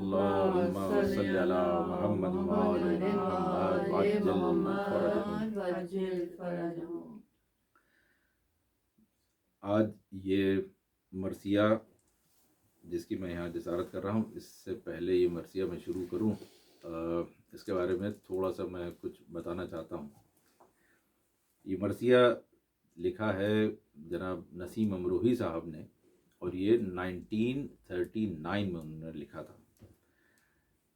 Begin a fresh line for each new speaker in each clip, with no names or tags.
اللهم صل على محمد وآل محمد وعجل فرجهم۔ آج یہ مرثیہ جس کی میں یہاں جسارت کر رہا ہوں، اس سے پہلے یہ مرثیہ میں شروع کروں اس کے بارے میں تھوڑا سا میں کچھ بتانا چاہتا ہوں۔ یہ مرثیہ لکھا ہے جناب نسیم امروہی صاحب نے، اور یہ 1939 میں انہوں نے لکھا تھا۔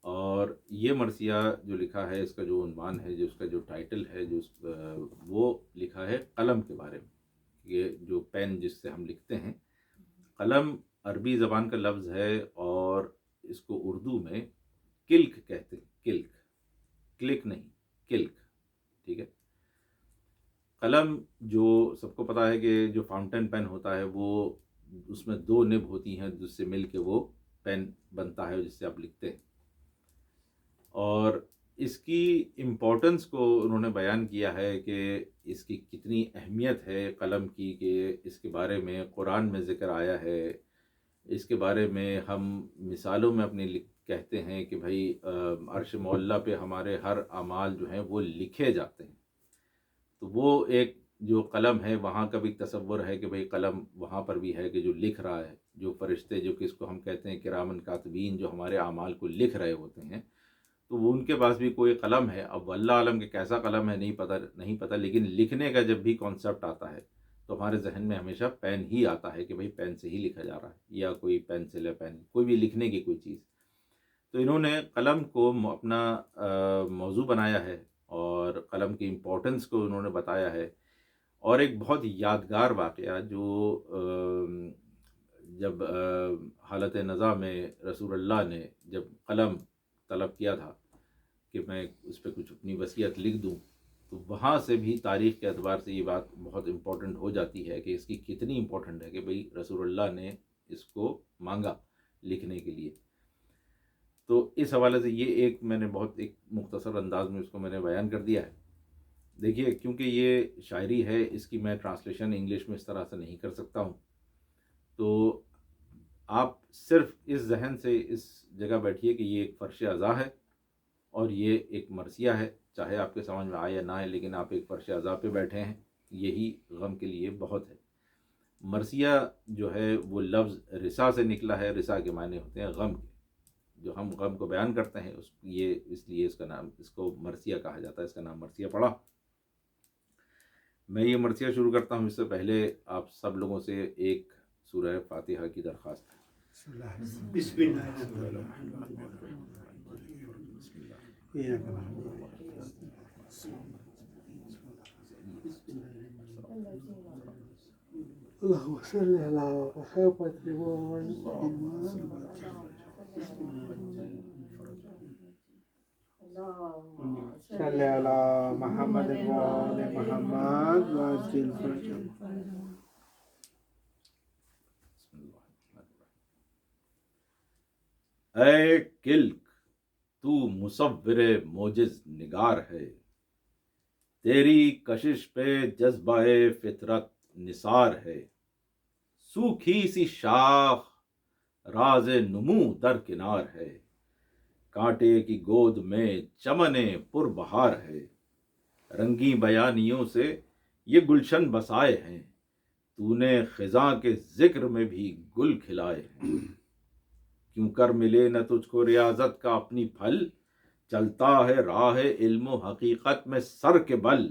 اور یہ مرثیہ جو لکھا ہے، اس کا جو عنوان ہے، جو اس کا جو ٹائٹل ہے، وہ لکھا ہے قلم کے بارے میں۔ یہ جو پین جس سے ہم لکھتے ہیں، قلم عربی زبان کا لفظ ہے، اور اس کو اردو میں کلک کہتے ہیں۔ کلک، کلک نہیں، کلک، ٹھیک ہے۔ قلم جو سب کو پتا ہے کہ جو فاؤنٹین پین ہوتا ہے، وہ اس میں 2 نب ہوتی ہیں جس سے مل کے وہ پین بنتا ہے جس سے آپ لکھتے ہیں۔ اور اس کی امپورٹنس کو انہوں نے بیان کیا ہے کہ اس کی کتنی اہمیت ہے قلم کی، کہ اس کے بارے میں قرآن میں ذکر آیا ہے۔ اس کے بارے میں ہم مثالوں میں اپنی کہتے ہیں کہ بھائی عرش معلیٰ پہ ہمارے ہر اعمال جو ہیں وہ لکھے جاتے ہیں۔ تو وہ ایک جو قلم ہے، وہاں کا بھی تصور ہے کہ بھئی قلم وہاں پر بھی ہے کہ جو لکھ رہا ہے، جو فرشتے جو کس کو ہم کہتے ہیں کرامن کاتبین، جو ہمارے اعمال کو لکھ رہے ہوتے ہیں، تو وہ ان کے پاس بھی کوئی قلم ہے۔ اب اللہ عالم کہ کیسا قلم ہے نہیں پتہ، لیکن لکھنے کا جب بھی کانسیپٹ آتا ہے تو ہمارے ذہن میں ہمیشہ پین ہی آتا ہے کہ بھئی پین سے ہی لکھا جا رہا ہے، یا کوئی پینسل یا پین، کوئی بھی لکھنے کی کوئی چیز۔ تو انہوں نے قلم کو اپنا موضوع بنایا ہے، اور قلم کی امپورٹنس کو انہوں نے بتایا ہے۔ اور ایک بہت یادگار واقعہ جو جب حالت نزا میں رسول اللہ نے جب قلم طلب کیا تھا کہ میں اس پہ کچھ اپنی وصیت لکھ دوں، تو وہاں سے بھی تاریخ کے اعتبار سے یہ بات بہت امپورٹنٹ ہو جاتی ہے کہ اس کی کتنی امپورٹنٹ ہے کہ بھئی رسول اللہ نے اس کو مانگا لکھنے کے لیے۔ تو اس حوالے سے یہ ایک میں نے بہت ایک مختصر انداز میں اس کو میں نے بیان کر دیا ہے۔ دیکھیے، کیونکہ یہ شاعری ہے، اس کی میں ٹرانسلیشن انگلش میں اس طرح سے نہیں کر سکتا ہوں، تو آپ صرف اس ذہن سے اس جگہ بیٹھیے کہ یہ ایک فرش ازاں ہے اور یہ ایک مرثیہ ہے، چاہے آپ کے سمجھ میں آئے یا نہ آئے، لیکن آپ ایک فرش ازاں پہ بیٹھے ہیں، یہی غم کے لیے بہت ہے۔ مرثیہ جو ہے وہ لفظ رثا سے نکلا ہے۔ رثا کے معنی ہوتے ہیں غم کے، جو ہم غم کو بیان کرتے ہیں، اس لیے اس کا نام، اس کو مرثیہ کہا جاتا ہے، اس کا نام مرثیہ پڑا۔ میں یہ مرثیہ شروع کرتا ہوں، اس سے پہلے آپ سب لوگوں سے ایک سورہ فاتحہ کی درخواست ہے۔
بسم اللہ الرحمن الرحیم۔ اللهم صل على محمد وآل صل على محمد وآل محمد وعجل فرجهم۔
اے کلک، تو مصور موجز نگار ہے، تیری کشش پہ جذبہ فطرت نثار ہے۔ سوکھی سی شاخ راز نمو درکنار ہے، کانٹے کی گود میں چمن پر بہار ہے۔ رنگی بیانیوں سے یہ گلشن بسائے ہیں، تو نے خزاں کے ذکر میں بھی گل کھلائے ہیں۔ کیوں کر ملے نہ تجھ کو ریاضت کا اپنی پھل، چلتا ہے راہ علم و حقیقت میں سر کے بل۔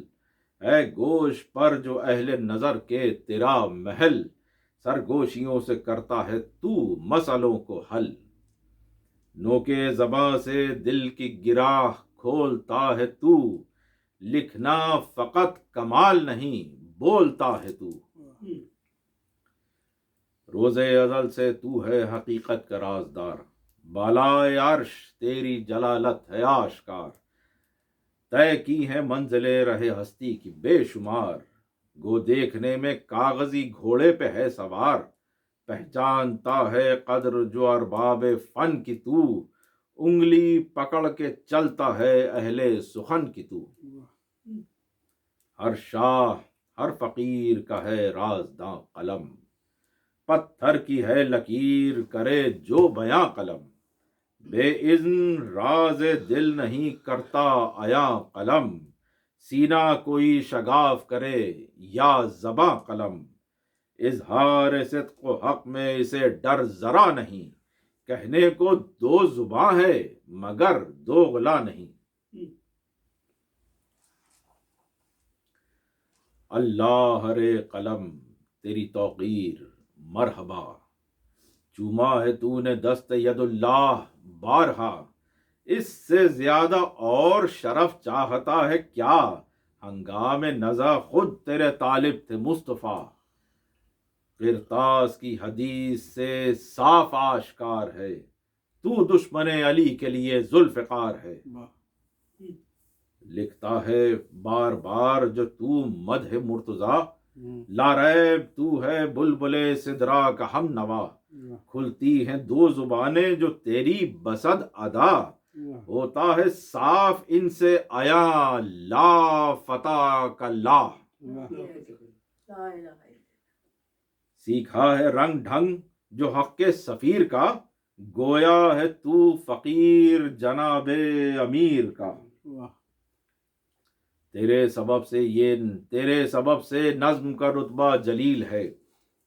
اے گوش پر جو اہل نظر کے تیرا محل، سرگوشیوں سے کرتا ہے تو مسئلوں کو حل۔ نوکے زباں سے دل کی گراہ کھولتا ہے تو، لکھنا فقط کمال نہیں بولتا ہے تو۔ روز ازل سے تو ہے حقیقت کا رازدار، بالائے عرش تیری جلالت ہے آشکار۔ طے کی ہے منزلیں رہ ہستی کی بے شمار، گو دیکھنے میں کاغذی گھوڑے پہ ہے سوار۔ پہچانتا ہے قدر جو ارباب فن کی تو، انگلی پکڑ کے چلتا ہے اہل سخن کی تو۔ ہر شاہ ہر فقیر کا ہے رازداں قلم، پتھر کی ہے لکیر کرے جو بیاں قلم۔ بے اذن راز دل نہیں کرتا آیا قلم، سینہ کوئی شگاف کرے یا زباں قلم، اظہار صدق و حق میں اسے ڈر ذرا نہیں، کہنے کو دو زباں ہے مگر دو غلا نہیں۔ اللہ ہرے قلم تیری توقیر مرحبا، چوما ہے تو نے دست ید اللہ بارہا، اس سے زیادہ اور شرف چاہتا ہے کیا، ہنگام نزا خود تیرے طالب تھے مصطفیٰ، قرطاس کی حدیث سے صاف آشکار ہے، تو دشمن علی کے لیے ذوالفقار ہے، لکھتا ہے بار بار جو تو مدح مرتضیٰ، لا ریب تو ہے بلبل سدرا کا ہم نوا، کھلتی ہیں دو زبانیں جو تیری بسد ادا، ہوتا ہے صاف ان سے آیا لا فتح کا لا، سیکھا ہے رنگ ڈھنگ جو حق کے سفیر کا، گویا ہے تو فقیر جناب امیر کا، تیرے سبب سے نظم کا رتبہ جلیل ہے،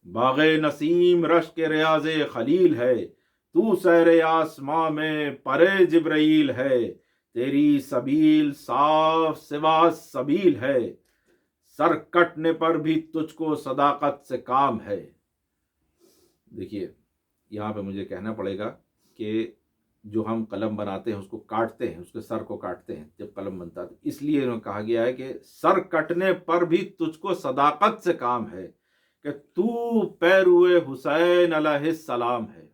باغ نسیم رشک ریاض خلیل ہے، تو سیر آسماں میں پرے جبرائیل ہے، تیری سبیل صاف سوا سبیل ہے، سر کٹنے پر بھی تجھ کو صداقت سے کام ہے۔ دیکھیے یہاں پہ مجھے کہنا پڑے گا کہ جو ہم قلم بناتے ہیں اس کو کاٹتے ہیں، اس کے سر کو کاٹتے ہیں جب قلم بنتا ہے، اس لیے کہا گیا ہے کہ سر کٹنے پر بھی تجھ کو صداقت سے کام ہے، کہ تو پیروئے حسین علیہ السلام ہے،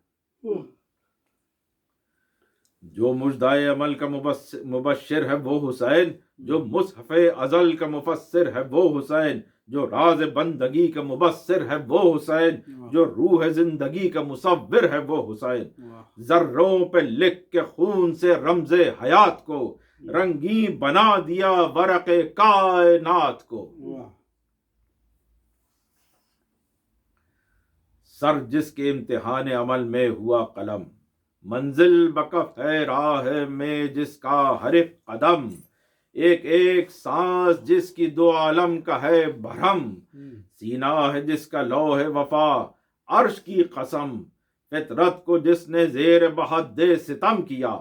جو مجدائے عمل کا مبشر ہے وہ حسین، جو مصحف ازل کا مفسر ہے وہ حسین، جو راز بندگی کا مبصر ہے وہ حسین، جو روح زندگی کا مصور ہے وہ حسین، ذروں پہ لکھ کے خون سے رمز حیات کو، رنگین بنا دیا ورق کائنات کو، سر جس کے امتحان عمل میں ہوا قلم، منزل بکف ہے راہ میں جس کا ہر ایک قدم، ایک ایک سانس جس کی دو عالم کا ہے بھرم، سینہ ہے جس کا لوح وفا عرش کی قسم، فطرت کو جس نے زیر بحد ستم کیا،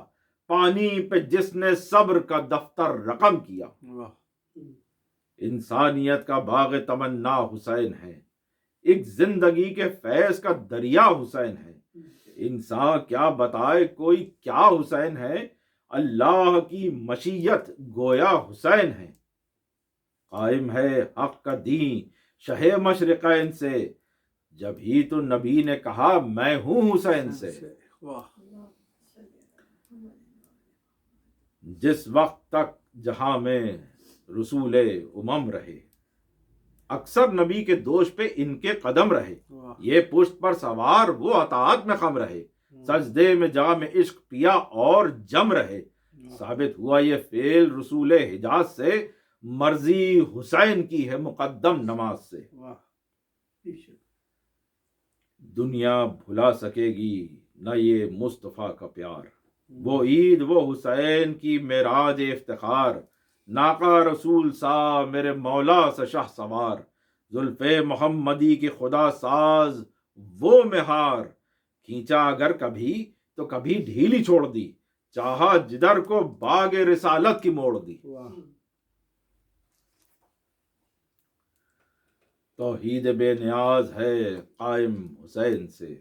پانی پہ جس نے صبر کا دفتر رقم کیا، انسانیت کا باغ تمنا حسین ہے، ایک زندگی کے فیض کا دریا حسین ہے، انسان کیا بتائے کوئی کیا حسین ہے، اللہ کی مشیت گویا حسین ہے، قائم ہے حق کا دین شہ مشرقین سے، جب ہی تو نبی نے کہا میں ہوں حسین سے، جس وقت تک جہاں میں رسول امم رہے، اکثر نبی کے دوش پہ ان کے قدم رہے، یہ پشت پر سوار وہ اطاعت میں خم رہے، سجدے میں جام عشق پیا اور جم رہے، ثابت ہوا یہ فعل رسول حجاز سے، مرضی حسین کی ہے مقدم نماز سے، دنیا بھلا سکے گی نہ یہ مصطفیٰ کا پیار، وہ عید وہ حسین کی معراج افتخار، ناقہ رسول سا میرے مولا سے شاہ سوار، زلف محمدی کی خدا ساز وہ مہار، کھینچا اگر کبھی تو کبھی ڈھیلی چھوڑ دی، چاہا جدھر کو باغ رسالت کی موڑ دی، توحید بے نیاز ہے قائم حسین سے،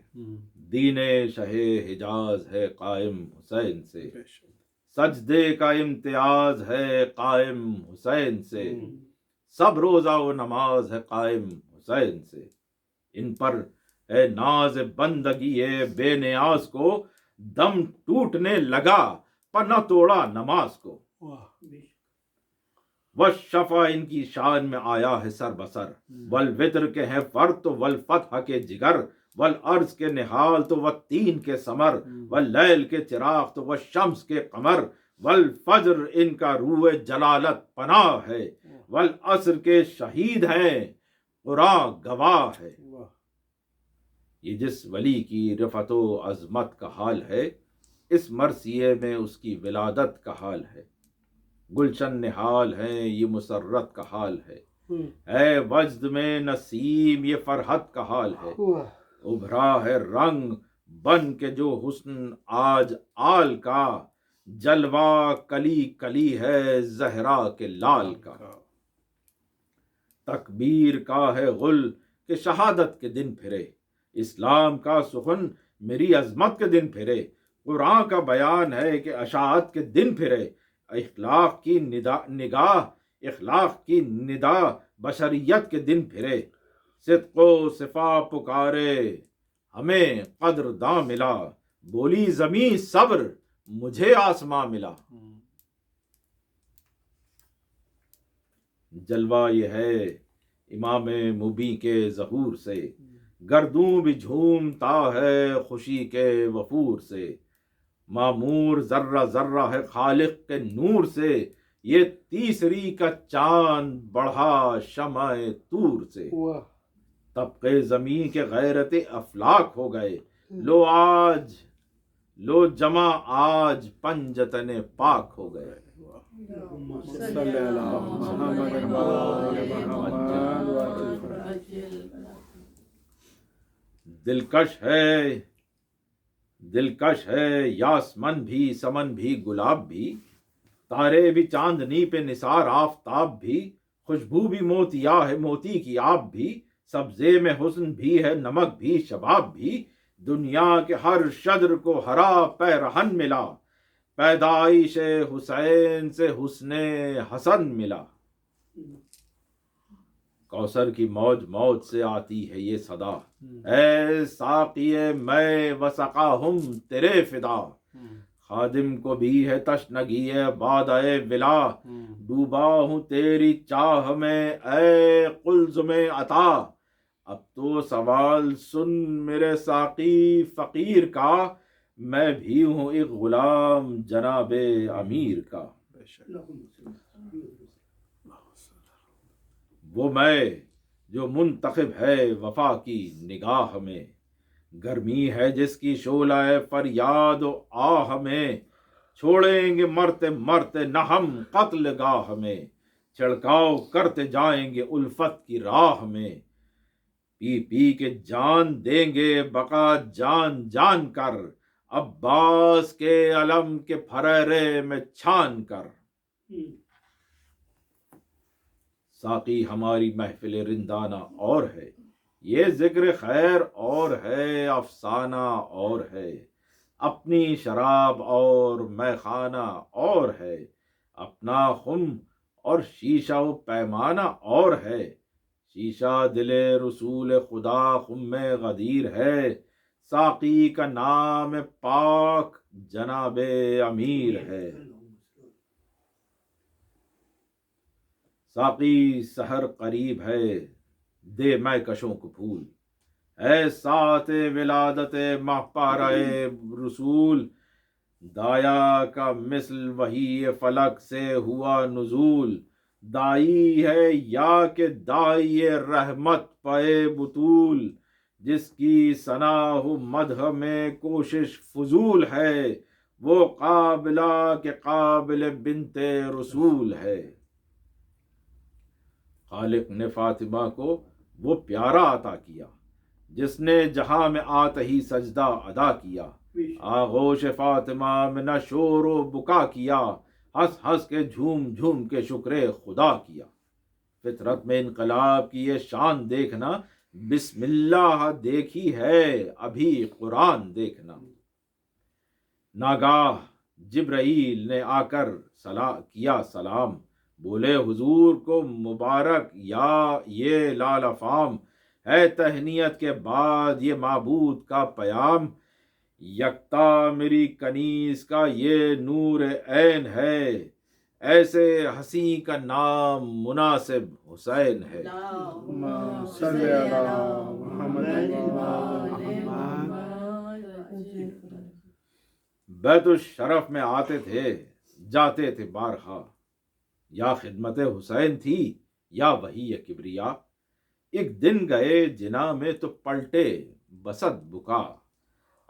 دین شہ حجاز ہے قائم حسین سے، سجدے کا امتیاز ہے قائم حسین سے، سب روزہ و نماز ہے قائم حسین سے، ان پر ہے ناز بندگی بے نیاز کو، دم ٹوٹنے لگا پر نہ توڑا نماز کو، والشفا ان کی شان میں آیا ہے سر بسر، والوتر کے ہیں فرد تو والفتح کے جگر، والارض کے نحال تو والتین کے ثمر، واللیل کے چراغ تو والشمس کے قمر، والفجر ان کا روح جلالت پناہ ہے، والعصر کے شہید ہیں قرآن گواہ ہے، یہ جس ولی کی رفعت و عظمت کا حال ہے، اس مرثیے میں اس کی ولادت کا حال ہے، گلشن نہال ہے یہ مسرت کا حال ہے، اے وجد میں نسیم یہ فرحت کا حال ہے، ابھرا ہے رنگ بن کے جو حسن آج آل کا، جلوہ کلی کلی ہے زہرا کے لال کا، تکبیر کا ہے غل کہ شہادت کے دن پھرے، اسلام کا سخن میری عظمت کے دن پھرے، قرآن کا بیان ہے کہ اشاعت کے دن پھرے، اخلاق کی نگاہ اخلاق کی ندا بشریت کے دن پھرے، صدق و صفا پکارے ہمیں قدر داں ملا، بولی زمیں صبر مجھے آسماں ملا، جلوہ یہ ہے امام مبیں کے ظہور سے، گردوں بھی جھومتا ہے خوشی کے وفور سے، معمور ذرہ ذرہ ہے خالق کے نور سے، یہ تیسری کا چاند بڑھا شمع طور سے، طبقے زمین کے غیرت افلاک ہو گئے، لو جمع آج پنجتن پاک ہو گئے،
صلی اللہ محمد
دلکش ہے یاسمن بھی سمن بھی گلاب بھی، تارے بھی چاندنی پہ نثار آفتاب بھی، خوشبو بھی موتیا ہے موتی کی آب بھی، سبزے میں حسن بھی ہے نمک بھی شباب بھی، دنیا کے ہر شجر کو ہرا پیرہن ملا، پیدائش حسین سے حسن حسن ملا، کوثر کی موج موج سے آتی ہے یہ صدا، اے ساقی میں وسقاہم تیرے فدا، خادم کو بھی ہے تشنگی بادئے ولا، ڈوبا ہوں تیری چاہ میں اے قلزم عطا، اب تو سوال سن میرے ساقی فقیر کا، میں بھی ہوں ایک غلام جناب امیر کا، وہ میں جو منتخب ہے وفا کی نگاہ میں، گرمی ہے جس کی شعلہ فریاد و آہ میں، چھوڑیں گے مرتے مرتے نہ ہم قتل گاہ میں، چھڑکاؤ کرتے جائیں گے الفت کی راہ میں، پی پی کے جان دیں گے بقا جان جان کر، عباس کے علم کے پھریرے میں چھان کر، ساقی ہماری محفل رندانہ اور ہے، یہ ذکر خیر اور ہے افسانہ اور ہے، اپنی شراب اور میخانہ اور ہے، اپنا خم اور شیشہ و پیمانہ اور ہے، شیشہ دل رسول خدا خم میں غدیر ہے، ساقی کا نام پاک جناب امیر ہے، ساقی سحر قریب ہے دے میں کشوں کو پھول، اے ساعت ولادت ماہ پارہ رسول، دایا کا مثل وہی فلک سے ہوا نزول، دائی ہے یا کہ دائی رحمت پے بطول، جس کی ثنا ہو مدح میں کوشش فضول ہے، وہ قابلہ کے قابل بنت رسول ہے، خالق نے فاطمہ کو وہ پیارا عطا کیا جس نے جہاں میں آتے ہی سجدہ ادا کیا، آغوش فاطمہ میں نہ شور و بکا کیا، ہنس ہنس کے جھوم جھوم کے شکر خدا کیا، فطرت میں انقلاب کی یہ شان دیکھنا، بسم اللہ دیکھی ہے ابھی قرآن دیکھنا، ناگاہ جبرائیل نے آ کر کیا سلام، بولے حضور کو مبارک یا یہ لال افام، ہے تہنیت کے بعد یہ معبود کا پیام، یکتا میری کنیز کا یہ نور عین ہے، ایسے ہنسی کا نام مناسب حسین ہے،
صلی اللہ محمد
بیت الشرف میں آتے تھے جاتے تھے بارہا، یا خدمت حسین تھی یا وہی کبریا، ایک دن گئے جنا میں تو پلٹے بسط بکا،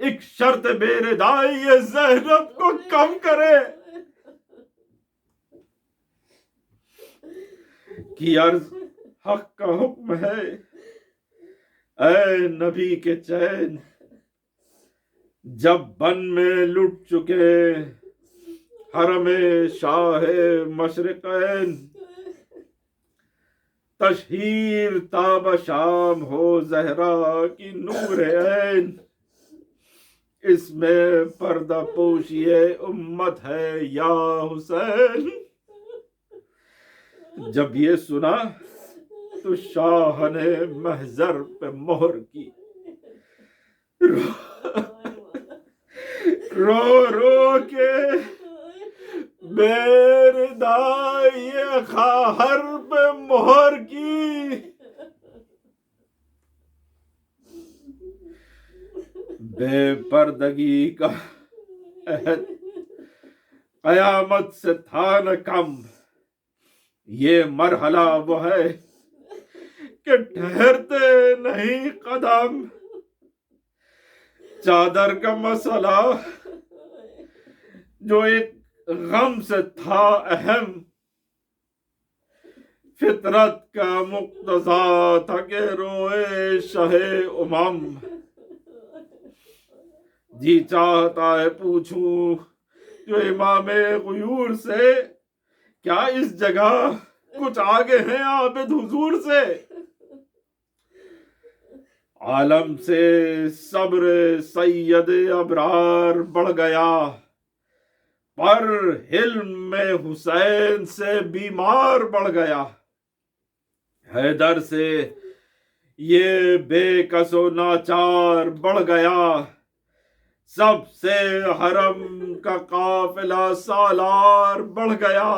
ایک شرط بے ردائی زینب کو کم کرے کی عرض حق کا حکم ہے اے نبی کے چین جب بن میں لٹ چکے حرم شاہ مشرقین تشہیر تاب شام ہو زہرا کی نور عین اس میں پردہ پوشی امت ہے یا حسین جب یہ سنا تو شاہ نے محضر پہ مہر کی رو رو کے میرے دائی خواہر پہ مہر کی بے پردگی کا عہد قیامت سے تھا نہ کم یہ مرحلہ وہ ہے کہ ٹھہرتے نہیں قدم چادر کا مسئلہ جو ایک غم سے تھا اہم فطرت کا مقتضا تھا کہ روئے شہ امم جی چاہتا ہے پوچھوں جو امام غیور سے کیا اس جگہ کچھ آگے ہیں عابد حضور سے عالم سے صبر سید ابرار بڑھ گیا پر حلم میں حسین سے بیمار بڑھ گیا حیدر سے یہ بے کس و ناچار بڑھ گیا سب سے حرم کا قافلہ سالار بڑھ گیا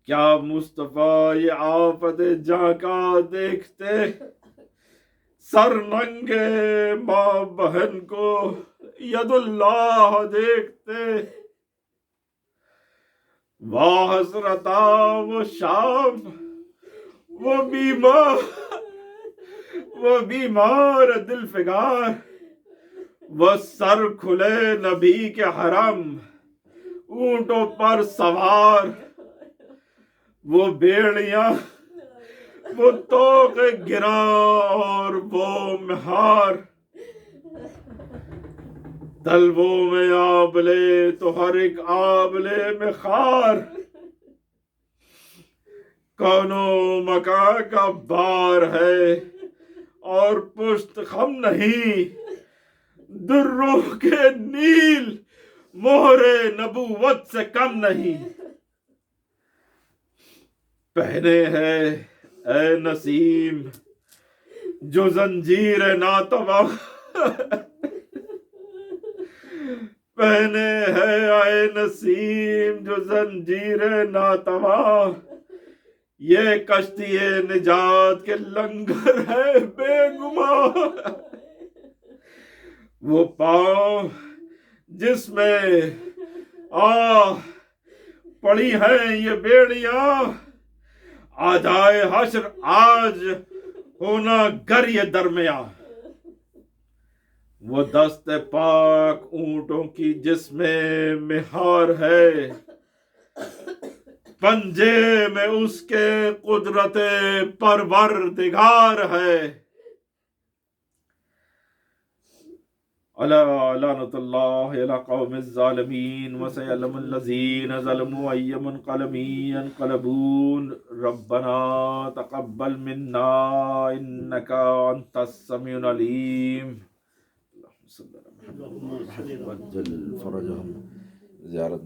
کیا مصطفیٰ یہ آفت جہاں کا دیکھتے سر ننگے ماں بہن کو ید اللہ دیکھتے واہ حسرتا وہ شام وہ بیمار دل فگار وہ سر کھلے نبی کے حرم اونٹوں پر سوار وہ بیڑیاں وہ توق گرا اور وہ مہار تلووں میں آبلے تو ہر ایک آبلے میں خار کونوں مکان کا بار ہے اور پشت خم نہیں دروں کے نیل مہر نبوت سے کم نہیں پہنے ہے اے نسیم جو زنجیر ناتوا پہنے ہے اے نسیم جو زنجیر ناتوا یہ کشتی نجات کے لنگر ہے بے گماں وہ پاؤں جس میں پڑی ہیں یہ بیڑیاں آ جائے حشر آج ہونا گر یہ درمیاں وہ دست پاک اونٹوں کی جس میں مہار ہے پنجے میں اس کے قدرت پروردگار ہے لعنت اللہ علی قوم الظالمین وسيعلم الذین ظلموا ای منقلب ينقلبون ربنا تقبل منا انک انت السمیع العلیم اللهم صل علی محمد وعجل فرجهم زیارت